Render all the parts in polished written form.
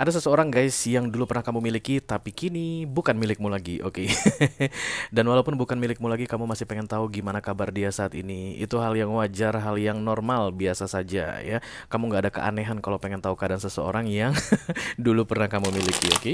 Ada seseorang guys yang dulu pernah kamu miliki tapi kini bukan milikmu lagi, oke. Dan walaupun bukan milikmu lagi, kamu masih pengen tahu gimana kabar dia saat ini. Itu hal yang wajar, hal yang normal, biasa saja ya. Kamu nggak ada keanehan kalau pengen tahu keadaan seseorang yang dulu pernah kamu miliki, oke?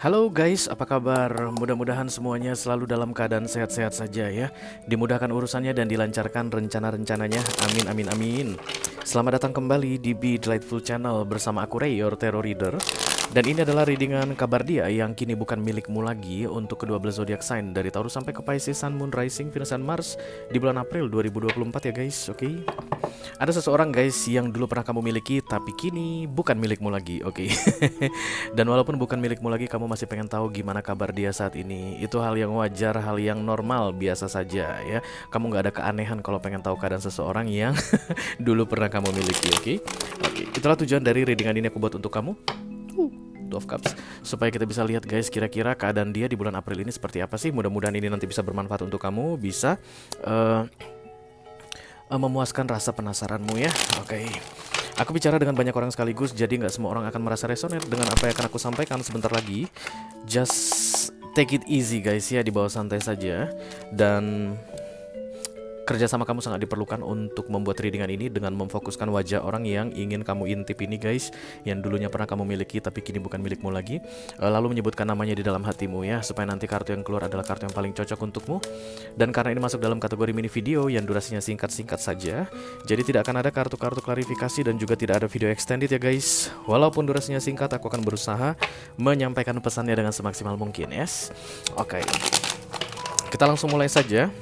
Halo guys, apa kabar? Mudah-mudahan semuanya selalu dalam keadaan sehat-sehat saja ya. Dimudahkan urusannya dan dilancarkan rencana-rencananya. Amin, amin, amin. Selamat datang kembali di Be Delightful Channel bersama aku Ray, your Tarot Reader. Dan ini adalah readingan kabar dia yang kini bukan milikmu lagi untuk kedua belas zodiak sign dari Taurus sampai ke Pisces, Sun, Moon, Rising, Venus, dan Mars di bulan April 2024 ya guys, oke? Ada seseorang guys yang dulu pernah kamu miliki tapi kini bukan milikmu lagi, oke? Dan walaupun bukan milikmu lagi, kamu masih pengen tahu gimana kabar dia saat ini. Itu hal yang wajar, hal yang normal, biasa saja ya. Kamu nggak ada keanehan kalau pengen tahu keadaan seseorang yang dulu pernah kamu miliki, oke? Oke, itulah tujuan dari readingan ini aku buat untuk kamu. Two of Cups, supaya kita bisa lihat guys kira-kira keadaan dia di bulan April ini seperti apa sih. Mudah-mudahan ini nanti bisa bermanfaat untuk kamu, bisa memuaskan rasa penasaranmu ya. Oke. Aku bicara dengan banyak orang sekaligus, jadi nggak semua orang akan merasa resonate dengan apa yang akan aku sampaikan sebentar lagi. Just take it easy guys ya, dibawa santai saja. Dan kerjasama kamu sangat diperlukan untuk membuat readingan ini dengan memfokuskan wajah orang yang ingin kamu intip ini guys, yang dulunya pernah kamu miliki tapi kini bukan milikmu lagi. Lalu menyebutkan namanya di dalam hatimu ya, supaya nanti kartu yang keluar adalah kartu yang paling cocok untukmu. Dan karena ini masuk dalam kategori mini video yang durasinya singkat-singkat saja, jadi tidak akan ada kartu-kartu klarifikasi dan juga tidak ada video extended ya guys. Walaupun durasinya singkat, aku akan berusaha menyampaikan pesannya dengan semaksimal mungkin, yes. Oke. Kita langsung mulai saja.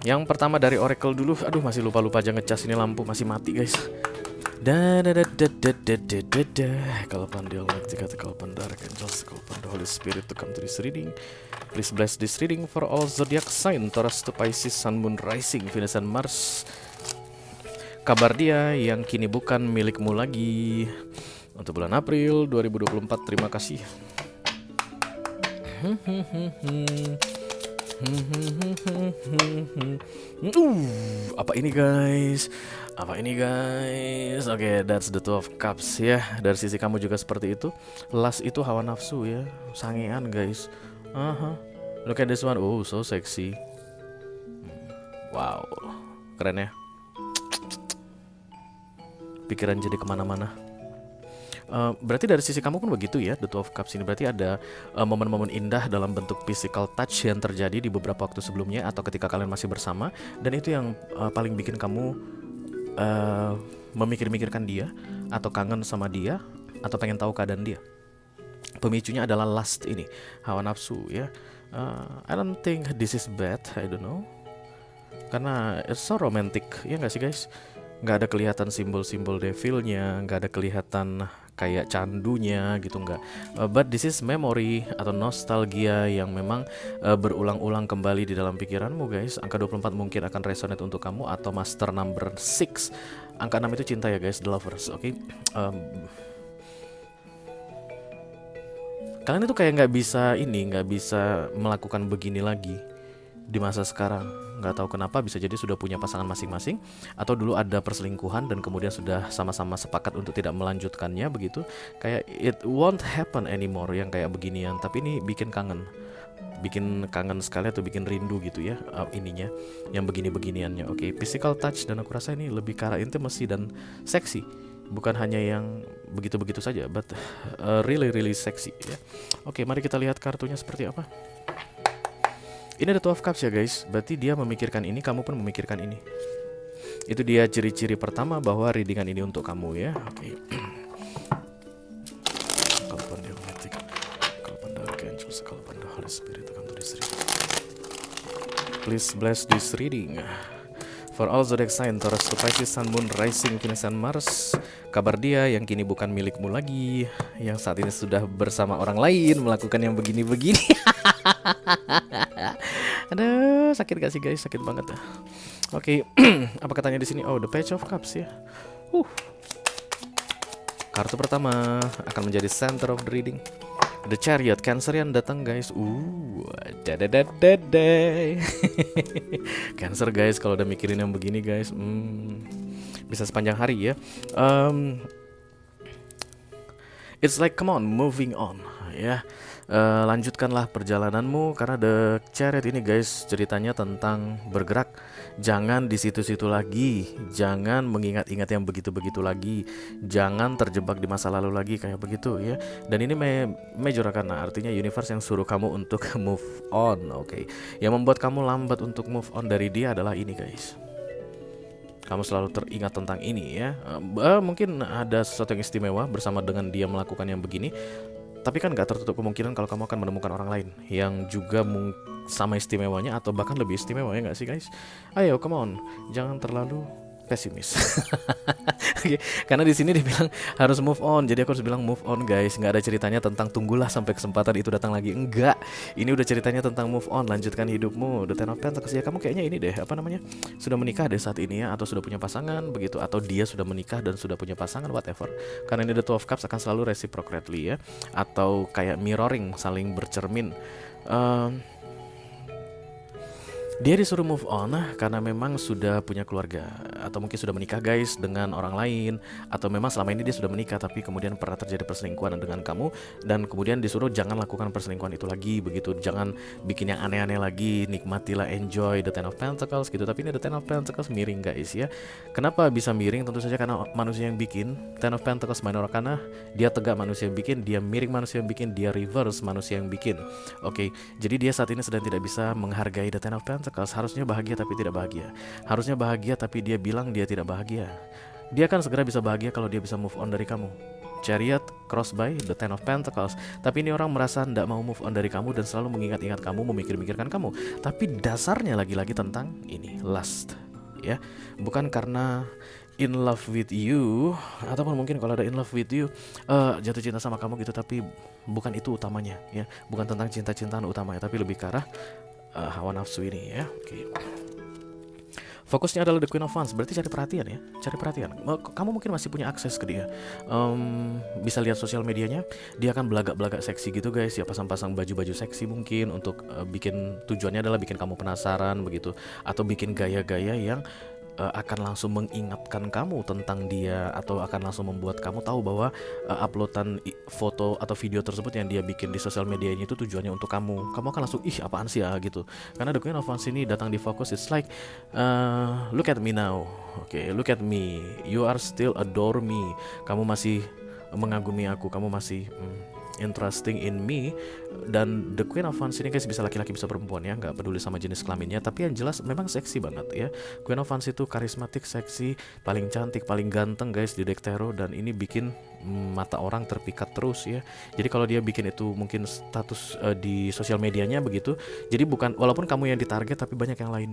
Yang pertama dari Oracle dulu. Aduh, masih lupa-lupa aja ngecas, ini lampu masih mati guys. Call upon the Almighty God, call upon the Archangels, call upon the Holy Spirit to come to this reading. Please bless this reading for all zodiac sign, Taurus to Pisces, Sun, Moon, Rising, Venus, and Mars. Kabar dia yang kini bukan milikmu lagi untuk bulan April 2024. Terima kasih. Apa ini guys? Apa ini guys? Oke, that's the Two of Cups ya. Dari sisi kamu juga seperti itu. Last itu hawa nafsu ya, sangean guys. Look at this one. Oh, so sexy. Wow, keren ya. Pikiran jadi kemana-mana. Berarti dari sisi kamu pun begitu ya. The Two of Cups ini berarti ada momen-momen indah dalam bentuk physical touch yang terjadi di beberapa waktu sebelumnya atau ketika kalian masih bersama. Dan itu yang paling bikin kamu memikir-mikirkan dia, atau kangen sama dia, atau pengen tahu keadaan dia. Pemicunya adalah lust ini, hawa nafsu ya. I don't think this is bad, I don't know. Karena it's so romantic, ya nggak sih guys? Nggak ada kelihatan simbol-simbol devilnya, nggak ada kelihatan kayak candunya gitu, nggak. But this is memory atau nostalgia yang memang berulang-ulang kembali di dalam pikiranmu guys. Angka 24 mungkin akan resonate untuk kamu, atau master number 6. Angka 6 itu cinta ya guys, the lovers, oke? Kalian itu kayak nggak bisa melakukan begini lagi di masa sekarang. Nggak tahu kenapa, bisa jadi sudah punya pasangan masing-masing, atau dulu ada perselingkuhan dan kemudian sudah sama-sama sepakat untuk tidak melanjutkannya begitu. Kayak it won't happen anymore yang kayak beginian. Tapi ini bikin kangen sekali, atau bikin rindu gitu ya, ininya yang begini-beginiannya. Oke, physical touch, dan aku rasa ini lebih ke arah intimacy dan seksi, bukan hanya yang begitu-begitu saja, but really sexy ya. Oke, mari kita lihat kartunya seperti apa. Ini ada Two of Cups ya guys. Berarti dia memikirkan ini, kamu pun memikirkan ini. Itu dia ciri-ciri pertama bahwa readingan ini untuk kamu ya. Oke. Call upon the Almighty God, call upon the Archangels, call upon the Holy Spirit to come to this reading. Please bless this reading for all zodiac sign, Taurus to Pisces, Sun, Moon, Rising, Venus, and Mars. Kabar dia yang kini bukan milikmu lagi, yang saat ini sudah bersama orang lain melakukan yang begini-begini. Aduh, sakit gak sih guys? Sakit banget ya. Oke, apa katanya di sini? Oh, the Page of Cups ya. Kartu pertama akan menjadi center of the reading. The Chariot, Cancerian datang guys. Dadadadadai. Cancer guys, kalau udah mikirin yang begini guys, bisa sepanjang hari ya. It's like come on, moving on ya. Lanjutkanlah perjalananmu karena The Chariot ini guys ceritanya tentang bergerak. Jangan di situ-situ lagi, jangan mengingat-ingat yang begitu-begitu lagi, jangan terjebak di masa lalu lagi kayak begitu ya. Dan ini major karena artinya universe yang suruh kamu untuk move on. Oke. Yang membuat kamu lambat untuk move on dari dia adalah ini guys. Kamu selalu teringat tentang ini ya. Mungkin ada sesuatu yang istimewa bersama dengan dia melakukan yang begini. Tapi kan gak tertutup kemungkinan kalau kamu akan menemukan orang lain yang juga sama istimewanya atau bahkan lebih istimewa ya gak sih guys? Ayo come on, jangan terlalu pesimis. Okay. Karena di sini dibilang harus move on, jadi aku harus bilang move on guys. Nggak ada ceritanya tentang tunggulah sampai kesempatan itu datang lagi, enggak. Ini udah ceritanya tentang move on, lanjutkan hidupmu. The Ten of Pentacles ya, kamu kayaknya ini deh, apa namanya, sudah menikah deh saat ini ya, atau sudah punya pasangan begitu, atau dia sudah menikah dan sudah punya pasangan, whatever. Karena ini The Two of Cups akan selalu reciprocally ya, atau kayak mirroring, saling bercermin. Dia disuruh move on karena memang sudah punya keluarga, atau mungkin sudah menikah guys dengan orang lain, atau memang selama ini dia sudah menikah tapi kemudian pernah terjadi perselingkuhan dengan kamu, dan kemudian disuruh jangan lakukan perselingkuhan itu lagi begitu, jangan bikin yang aneh-aneh lagi, nikmatilah, enjoy The Ten of Pentacles gitu. Tapi ini The Ten of Pentacles miring guys ya. Kenapa bisa miring? Tentu saja karena manusia yang bikin. Ten of Pentacles minor arcana, dia tegak manusia yang bikin, dia miring manusia yang bikin, dia reverse manusia yang bikin. Oke, jadi dia saat ini sedang tidak bisa menghargai The Ten of Pentacles. Harusnya bahagia tapi tidak bahagia. Harusnya bahagia tapi dia bilang dia tidak bahagia. Dia akan segera bisa bahagia kalau dia bisa move on dari kamu. Chariot cross by The Ten of Pentacles. Tapi ini orang merasa tidak mau move on dari kamu dan selalu mengingat-ingat kamu, memikir-mikirkan kamu. Tapi dasarnya lagi-lagi tentang ini, lust ya. Bukan karena in love with you, ataupun mungkin kalau ada in love with you, jatuh cinta sama kamu gitu, tapi bukan itu utamanya ya. Bukan tentang cinta-cintaan utamanya, tapi lebih ke arah hawa nafsu ini ya. Oke. Fokusnya adalah The Queen of Wands, berarti cari perhatian ya, cari perhatian. Kamu mungkin masih punya akses ke dia, bisa lihat sosial medianya. Dia akan belagak-belagak seksi gitu guys ya, pasang-pasang baju-baju seksi mungkin untuk bikin, tujuannya adalah bikin kamu penasaran begitu, atau bikin gaya-gaya yang akan langsung mengingatkan kamu tentang dia, atau akan langsung membuat kamu tahu bahwa uploadan foto atau video tersebut yang dia bikin di sosial medianya itu tujuannya untuk kamu. Kamu akan langsung ih apaan sih ya gitu. Karena The Queen of Wands ini datang di fokus, it's like look at me now. Okay, look at me. You are still adore me. Kamu masih mengagumi aku, kamu masih interesting in me. Dan The Queen of Wands ini guys bisa laki-laki bisa perempuan ya, nggak peduli sama jenis kelaminnya, tapi yang jelas memang seksi banget ya. Queen of Wands itu karismatik, seksi, paling cantik, paling ganteng guys di deck tarot, dan ini bikin mata orang terpikat terus ya. Jadi kalau dia bikin itu mungkin status di sosial medianya begitu, jadi bukan, walaupun kamu yang ditarget tapi banyak yang lain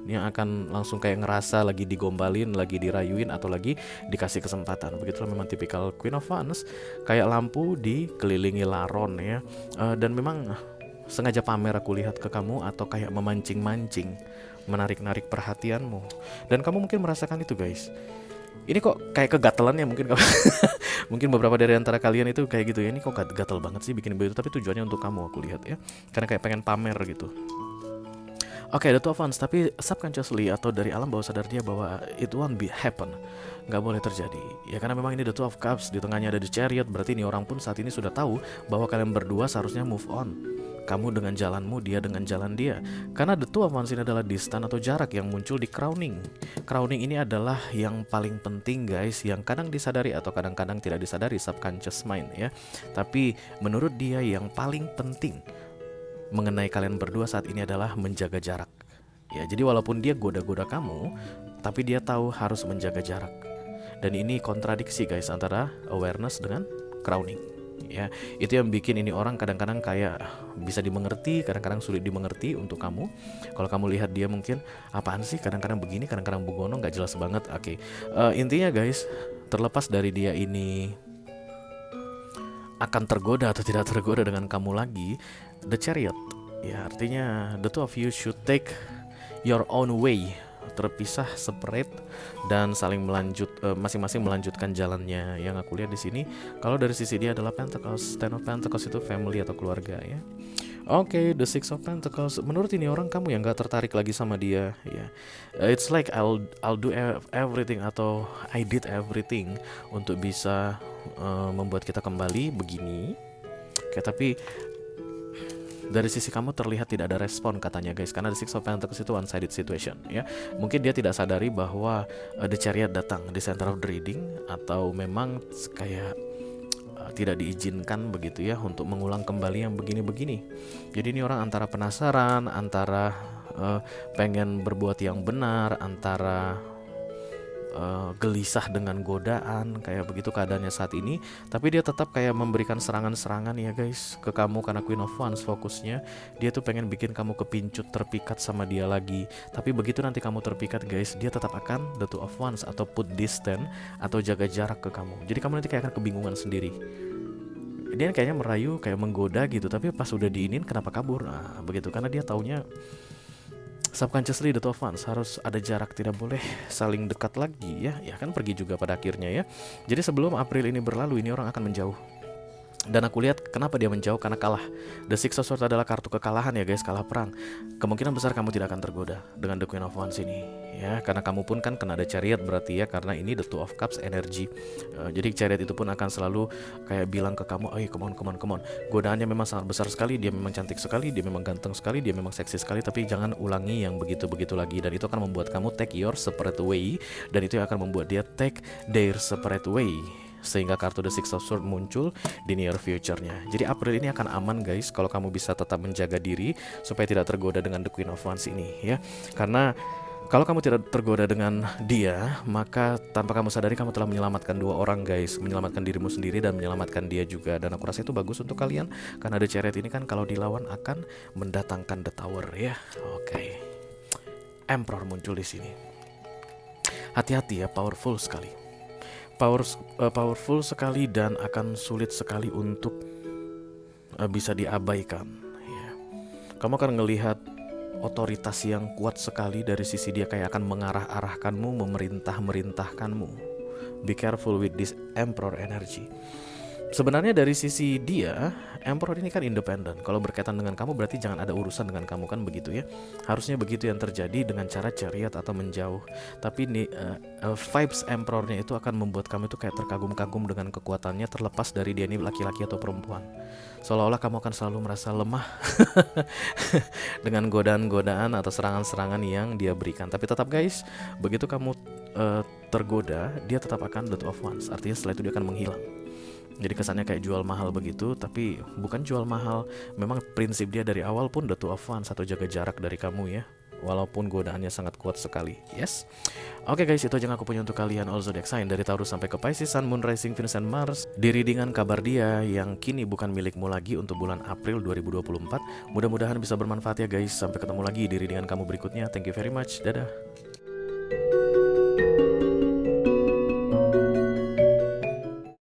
yang akan langsung kayak ngerasa lagi digombalin, lagi dirayuin, atau lagi dikasih kesempatan. Begitulah memang tipikal Queen of Wands, kayak lampu dikelilingi laron ya. Dan memang sengaja pamer aku lihat ke kamu, atau kayak memancing-mancing, menarik-narik perhatianmu. Dan kamu mungkin merasakan itu guys. Ini kok kayak kegatelan ya mungkin mungkin beberapa dari antara kalian itu kayak gitu ya. Ini kok gatel banget sih bikin begitu, tapi tujuannya untuk kamu aku lihat ya. Karena kayak pengen pamer gitu. Oke, The Two of Wands, tapi subconsciously atau dari alam bawah sadar dia bahwa it won't be happen, nggak boleh terjadi. Ya karena memang ini The Two of Cups, di tengahnya ada The Chariot, berarti ini orang pun saat ini sudah tahu bahwa kalian berdua seharusnya move on. Kamu dengan jalanmu, dia dengan jalan dia. Karena The Two of Wands ini adalah distance atau jarak yang muncul di crowning. Crowning ini adalah yang paling penting guys, yang kadang disadari atau kadang-kadang tidak disadari, subconscious mind ya. Tapi menurut dia yang paling penting mengenai kalian berdua saat ini adalah menjaga jarak. Ya, jadi walaupun dia goda-goda kamu, tapi dia tahu harus menjaga jarak. Dan ini kontradiksi guys antara awareness dengan crowning. Ya, itu yang bikin ini orang kadang-kadang kayak bisa dimengerti, kadang-kadang sulit dimengerti untuk kamu. Kalau kamu lihat dia mungkin apaan sih, kadang-kadang begini, kadang-kadang begono, nggak jelas banget. Oke. Intinya guys, terlepas dari dia ini akan tergoda atau tidak tergoda dengan kamu lagi, The Chariot ya artinya the two of you should take your own way terpisah, separate, dan saling masing-masing melanjutkan jalannya. Yang aku lihat di sini, kalau dari sisi dia adalah Pentacles, Ten of Pentacles itu family atau keluarga ya. Oke, the Six of Pentacles. Menurut ini orang kamu yang gak tertarik lagi sama dia, ya. It's like I'll do everything atau I did everything untuk bisa membuat kita kembali begini. Oke, tapi dari sisi kamu terlihat tidak ada respon katanya guys, karena the Six of Pentacles itu one-sided situation ya. Mungkin dia tidak sadari bahwa the Chariot datang di center of the reading, atau memang kayak tidak diizinkan begitu ya untuk mengulang kembali yang begini-begini. Jadi ini orang antara penasaran, antara pengen berbuat yang benar, antara gelisah dengan godaan, kayak begitu keadaannya saat ini. Tapi dia tetap kayak memberikan serangan-serangan ya guys ke kamu, karena Queen of Wands fokusnya dia tuh pengen bikin kamu kepincut, terpikat sama dia lagi. Tapi begitu nanti kamu terpikat guys, dia tetap akan the Two of Wands atau put distance atau jaga jarak ke kamu. Jadi kamu nanti kayak akan kebingungan sendiri. Dia kayaknya merayu, kayak menggoda gitu, tapi pas udah diinin kenapa kabur? Nah begitu, karena dia taunya subconsciously the Two of Wands harus ada jarak, tidak boleh saling dekat lagi ya. Ya kan pergi juga pada akhirnya ya. Jadi sebelum April ini berlalu, ini orang akan menjauh. Dan aku lihat kenapa dia menjauh, karena kalah. The Six of Swords adalah kartu kekalahan ya guys, kalah perang. Kemungkinan besar kamu tidak akan tergoda dengan the Queen of Wands ini ya, karena kamu pun kan kena ada Chariot berarti ya, karena ini the Two of Cups energy. Jadi Chariot itu pun akan selalu kayak bilang ke kamu, ayo come on. Godaannya memang sangat besar sekali, dia memang cantik sekali, dia memang ganteng sekali, dia memang seksi sekali, tapi jangan ulangi yang begitu-begitu lagi. Dan itu akan membuat kamu take your separate way, dan itu akan membuat dia take their separate way, sehingga kartu the Six of Swords muncul di near future-nya. Jadi April ini akan aman guys kalau kamu bisa tetap menjaga diri supaya tidak tergoda dengan the Queen of Wands ini ya. Karena kalau kamu tidak tergoda dengan dia, maka tanpa kamu sadari kamu telah menyelamatkan dua orang guys, menyelamatkan dirimu sendiri dan menyelamatkan dia juga. Dan aku rasa itu bagus untuk kalian, karena the Chariot ini kan kalau dilawan akan mendatangkan the Tower ya. Oke. Emperor muncul di sini. Hati-hati ya, powerful sekali. Powerful sekali dan akan sulit sekali untuk bisa diabaikan ya. Kamu akan ngelihat otoritas yang kuat sekali dari sisi dia, kayak akan mengarah-arahkanmu, memerintahkanmu. Be careful with this Emperor energy. Sebenarnya dari sisi dia, Emperor ini kan independen. Kalau berkaitan dengan kamu berarti jangan ada urusan dengan kamu, kan begitu ya. Harusnya begitu yang terjadi dengan cara Chariot atau menjauh. Tapi nih vibes Emperornya itu akan membuat kamu itu kayak terkagum-kagum dengan kekuatannya, terlepas dari dia ini laki-laki atau perempuan. Seolah-olah kamu akan selalu merasa lemah dengan godaan-godaan atau serangan-serangan yang dia berikan. Tapi tetap guys, begitu kamu tergoda, dia tetap akan the Two of Wands. Artinya setelah itu dia akan menghilang. Jadi kesannya kayak jual mahal begitu, tapi bukan jual mahal. Memang prinsip dia dari awal pun the Two of Wands atau jaga jarak dari kamu ya, walaupun godaannya sangat kuat sekali. Yes. Oke guys, itu aja yang aku punya untuk kalian all zodiac sign dari Taurus sampai ke Pisces, Sun, Moon, Rising, Venus, and Mars. Di readingan kabar dia yang kini bukan milikmu lagi untuk bulan April 2024. Mudah-mudahan bisa bermanfaat ya guys. Sampai ketemu lagi di readingan kamu berikutnya. Thank you very much. Dadah.